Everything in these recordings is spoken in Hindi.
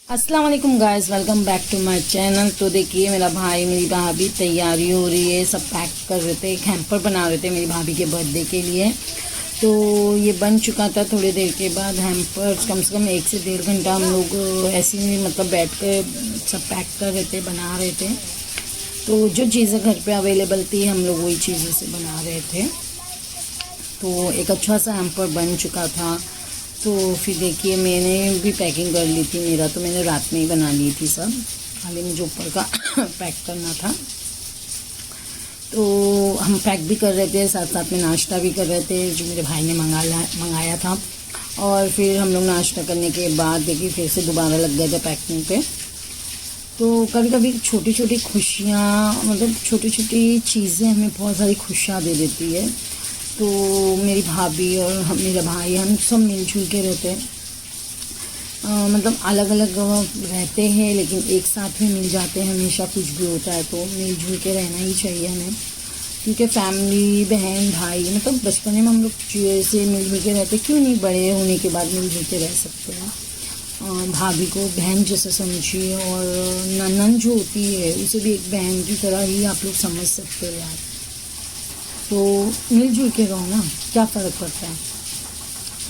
अस्सलाम वालेकुम guys, welcome back to my channel. तो देखिए मेरा भाई मेरी भाभी तैयारी हो रही है, सब पैक कर रहे थे, एक हैम्पर बना रहे थे मेरी भाभी के बर्थडे के लिए। तो ये बन चुका था। थोड़ी देर के बाद हैम्पर कम से कम 1 से 1.5 घंटा हम लोग ऐसे ही मतलब बैठ कर सब पैक कर रहे थे, बना रहे थे। तो जो चीज़ें घर पे अवेलेबल थी हम लोग वही चीज़ों से बना रहे थे। तो एक अच्छा सा हैम्पर बन चुका था। तो फिर देखिए मैंने भी पैकिंग कर ली थी, मेरा तो मैंने रात में ही बना ली थी सब, खाली मुझे ऊपर का पैक करना था। तो हम पैक भी कर रहे थे, साथ साथ में नाश्ता भी कर रहे थे जो मेरे भाई ने मंगाया था। और फिर हम लोग नाश्ता करने के बाद देखिए फिर से दोबारा लग गए थे पैकिंग पे। तो कभी कभी छोटी छोटी खुशियाँ, मतलब छोटी छोटी चीज़ें हमें बहुत सारी खुशियाँ दे देती है। तो मेरी भाभी और मेरा भाई हम सब मिलजुल के रहते हैं, मतलब अलग अलग रहते हैं लेकिन एक साथ में मिल जाते हैं। हमेशा कुछ भी होता है तो मिलजुल के रहना ही चाहिए हमें, क्योंकि फैमिली बहन भाई मतलब बचपन में हम लोग से मिलजुल के रहते, क्यों नहीं बड़े होने के बाद मिलजुल के रह सकते हैं। भाभी को बहन जैसे समझिए, और ननन जो होती है उसे भी एक बहन की तरह ही आप लोग समझ सकते हो यार। तो मिलजुल के रहो ना, क्या फ़र्क पड़ता है।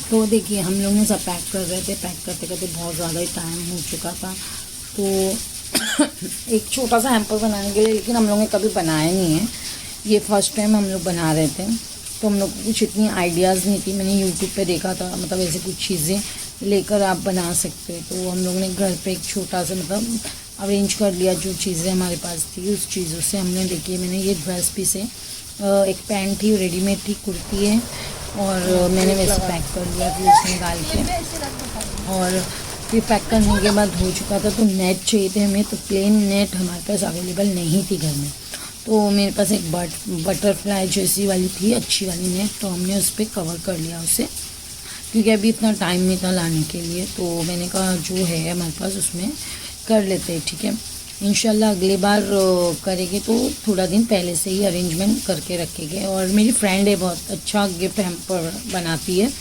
तो देखिए हम लोग ने सब पैक कर रहे थे, पैक करते करते बहुत ज़्यादा ही टाइम हो चुका था। तो एक छोटा सा हैम्पर बनाने के लिए, लेकिन हम लोगों ने कभी बनाया नहीं है, ये फर्स्ट टाइम हम लोग बना रहे थे। तो हम लोग को कुछ इतनी आइडियाज़ नहीं थी, मैंने यूट्यूब पे देखा था मतलब ऐसे कुछ चीज़ें लेकर आप बना सकते हो। तो हम लोगों ने घर पे एक छोटा सा मतलब अरेंज कर लिया, जो चीज़ें हमारे पास थी उस चीज़ों से हमने देखिए मैंने ये ड्रेस पीस है, एक पैंट थी रेडीमेड थी, कुर्ती है, और मैंने वैसे पैक कर लिया फिर उसमें डाल के। और फिर पैक करने के बाद हो चुका था। तो नेट चाहिए थे हमें, तो प्लेन नेट हमारे पास अवेलेबल नहीं थी घर में। तो मेरे पास एक बटरफ्लाई जैसी वाली थी, अच्छी वाली नेट, तो हमने उस पर कवर कर लिया उसे, क्योंकि अभी इतना टाइम नहीं था लाने के लिए। तो मैंने कहा जो है हमारे पास उसमें कर लेते हैं, ठीक है। इंशाल्लाह अगली बार करेंगे तो थोड़ा दिन पहले से ही अरेंजमेंट करके रखेंगे। और मेरी फ्रेंड है, बहुत अच्छा गिफ्ट हैम्पर बनाती है,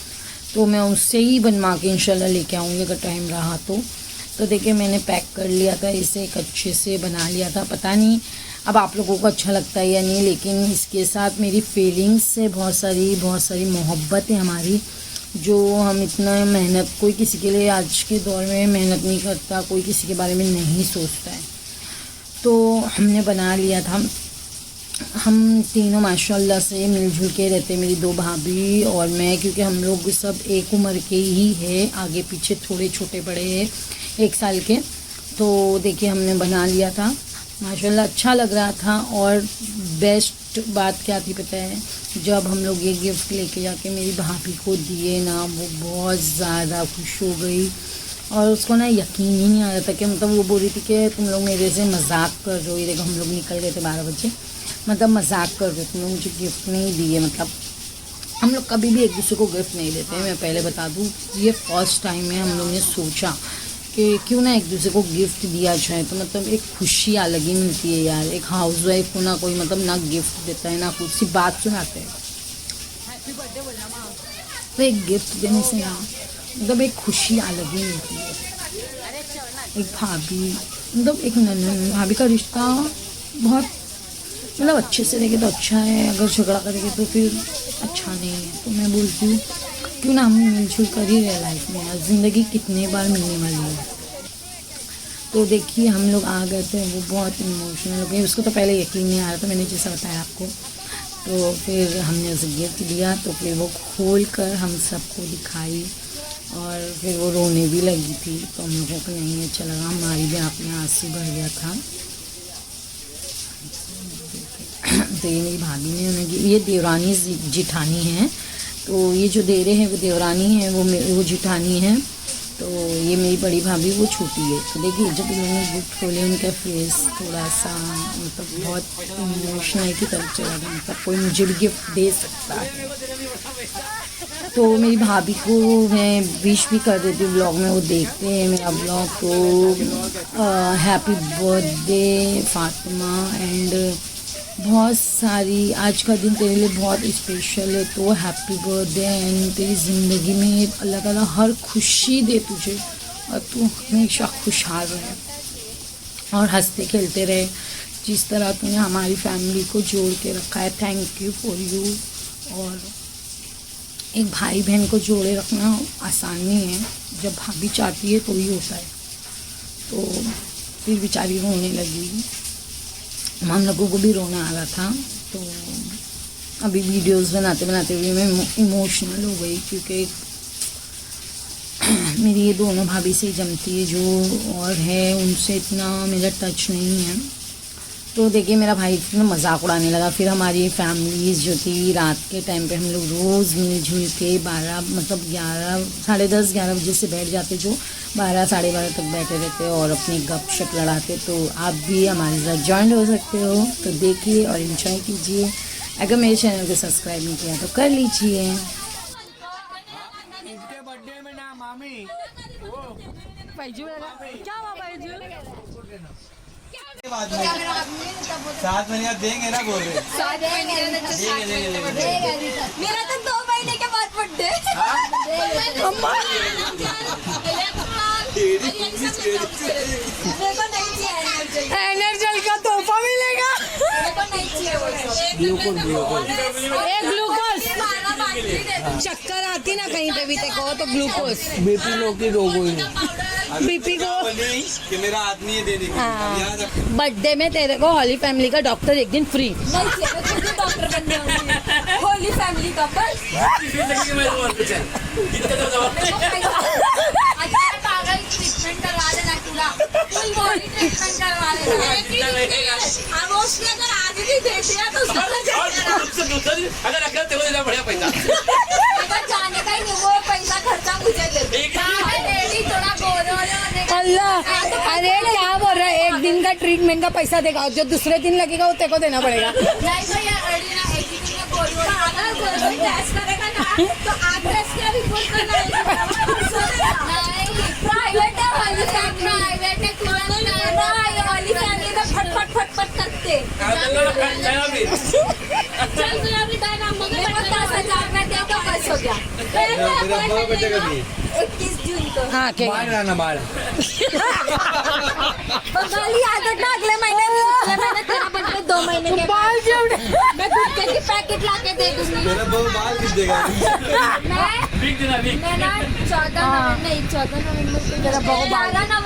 तो मैं उससे ही बनवा के इंशाल्लाह लेके आऊँगी अगर टाइम रहा तो देखिए मैंने पैक कर लिया था, इसे एक अच्छे से बना लिया था। पता नहीं अब आप लोगों को अच्छा लगता है या नहीं, लेकिन इसके साथ मेरी फीलिंग्स से बहुत सारी मोहब्बत है हमारी, जो हम इतना मेहनत, कोई किसी के लिए आज के दौर में मेहनत नहीं करता, कोई किसी के बारे में नहीं सोचता है। तो हमने बना लिया था। हम तीनों माशाल्लाह से मिलजुल के रहते, मेरी 2 भाभी और मैं, क्योंकि हम लोग सब एक उम्र के ही है, आगे पीछे थोड़े छोटे बड़े हैं 1 साल के। तो देखिए हमने बना लिया था, माशाल्लाह अच्छा लग रहा था। और बेस्ट बात क्या थी पता है, जब हम लोग ये गिफ्ट लेके जाके मेरी भाभी को दिए ना, वो बहुत ज़्यादा खुश हो गई। और उसको ना यकीन ही नहीं आ रहा था कि मतलब वो बोल रही थी कि तुम लोग मेरे से मजाक कर रहे हो। ये देखो हम लोग निकल गए थे 12 बजे, मतलब मजाक कर रहे हो, तुम लोग मुझे गिफ्ट नहीं दिए। मतलब हम लोग कभी भी एक दूसरे को गिफ्ट नहीं देते हैं, मैं पहले बता दूँ। ये फर्स्ट टाइम है हम लोग ने सोचा कि क्यों ना एक दूसरे को गिफ्ट दिया जाए, तो मतलब एक खुशी अलग ही मिलती है यार। एक हाउस वाइफ को ना कोई मतलब ना गिफ्ट देता है ना कुछ, सिर्फ बात सुनाते हैं। तो एक गिफ्ट देने से ना मतलब एक खुशी अलग ही मिलती है। एक भाभी मतलब एक ननन भाभी का रिश्ता बहुत मतलब अच्छे से रहेगा तो अच्छा है, अगर झगड़ा करेंगे तो फिर अच्छा नहीं है। तो मैं बोलती हूँ क्यों ना हम मिलजुल कर ही रहे लाइफ में यार, ज़िंदगी कितने बार मिलने वाली है। तो देखिए हम लोग आ गए थे, वो बहुत इमोशनल हो गई, उसको तो पहले यकीन नहीं आ रहा था, मैंने जैसा बताया आपको। तो फिर हमने उसे गिफ्ट दिया, तो फिर वो खोल कर हम सबको दिखाई, और फिर वो रोने भी लगी थी। तो हम लोगों को नहीं अच्छा लगा, हमारी भी आँख में आंसू भर गया था। तो ये मेरी भाभी ने उन्हें, ये देवरानी जिठानी है, तो ये जो दे रहे हैं वो देवरानी है, वो जिठानी है। तो ये मेरी बड़ी भाभी, वो छोटी है। तो देखिए जब उन्होंने गिफ्ट खोले उनका फेस थोड़ा सा मतलब बहुत इमोशनल की तरफ चला गया, मतलब कोई मुझे भी गिफ्ट दे सकता है। तो मेरी भाभी को मैं विश भी कर देती हूँ, ब्लॉग में वो देखते हैं मेरा ब्लॉग। तो हैप्पी बर्थडे फातिमा, एंड बहुत सारी, आज का दिन तेरे लिए बहुत स्पेशल है, तो हैप्पी बर्थडे। एंड तेरी ज़िंदगी में अल्लाह ताला हर खुशी दे तुझे, और तू हमेशा खुशहाल रहे और हंसते खेलते रहे। जिस तरह तूने हमारी फैमिली को जोड़ के रखा है, थैंक यू फॉर यू। और एक भाई बहन को जोड़े रखना आसान नहीं है, जब भाभी चाहती है तो ही होता है। तो फिर बेचारी रोने लगी, हम लोगों को भी रोना आ रहा था। तो अभी वीडियोस बनाते बनाते हुए मैं इमोशनल हो गई, क्योंकि मेरी ये दोनों भाभी से जमती है जो और है, उनसे इतना मेरा टच नहीं है। तो देखिए मेरा भाई इतना मजाक उड़ाने लगा। फिर हमारी फैमिलीज़ जो थी, रात के टाइम पे हम लोग रोज़ मिलजुल के 12 मतलब 11 साढ़े 10 11 बजे से बैठ जाते, जो 12 साढ़े 12 तक बैठे रहते और अपनी गपशप लड़ाते। तो आप भी हमारे साथ ज्वाइन हो सकते हो, तो देखिए और इन्जॉय कीजिए। अगर मेरे चैनल को सब्सक्राइब नहीं किया तो कर लीजिए। इसके बर्थडे में ना मामी क्या हुआ बैजू? सात महीने बाद देंगे ना, बोल रहे मेरा तो 2 महीने के बाद बर्थडे। एनर्जल का तोहफा मिलेगा। एक ग्लूकोज, चक्कर आती ना कहीं पे भी देखो तो ग्लूकोज, बीपी लो की रोग हुई बीपी को। कि मेरा आदमी है देने की। बर्थडे में तेरे को हॉली फैमिली का डॉक्टर एक दिन फ्री। डॉक्टर बनने वाली है। Holi family couple. अच्छा पागल ट्रीटमेंट करवा देना, पूरा फुल बॉडी ट्रीटमेंट करवा देना। हम उसने अगर आज भी दे दिया तो अगर अगर तेरे को देना बढ़िया पैसा जाने का ही नहीं, वो पैसा खर्चा मुझे दे। थोड़ा गोरे होने का। अल्लाह, अरे क्या बोल रहा है, एक दिन का ट्रीटमेंट का पैसा देगा, जो दूसरे दिन लगेगा वो तेरे को देना पड़ेगा। नहीं तो यार अड़ी एक ही दिन में गोरी टेस्ट करेगा ना, तो आप टेस्ट का रिपोर्ट करना है। प्राइवेट है वाली फैमिली, प्राइवेट है वाली फैमिली में फटफट फटफट करते। चल गुलाबी दाना मगर 10,000 में दे तो बस हो गया। 21 जून को। हाँ के बाल बंगाली आदत ना, अगले महीने तेरा बर्थडे 2 महीने के बाल क्यों? मैं गुटके की पैकेट ला के दे दूंगी। मेरा बाल किस देगा। मैं ना 14 नवंबर को, 11 नवंबर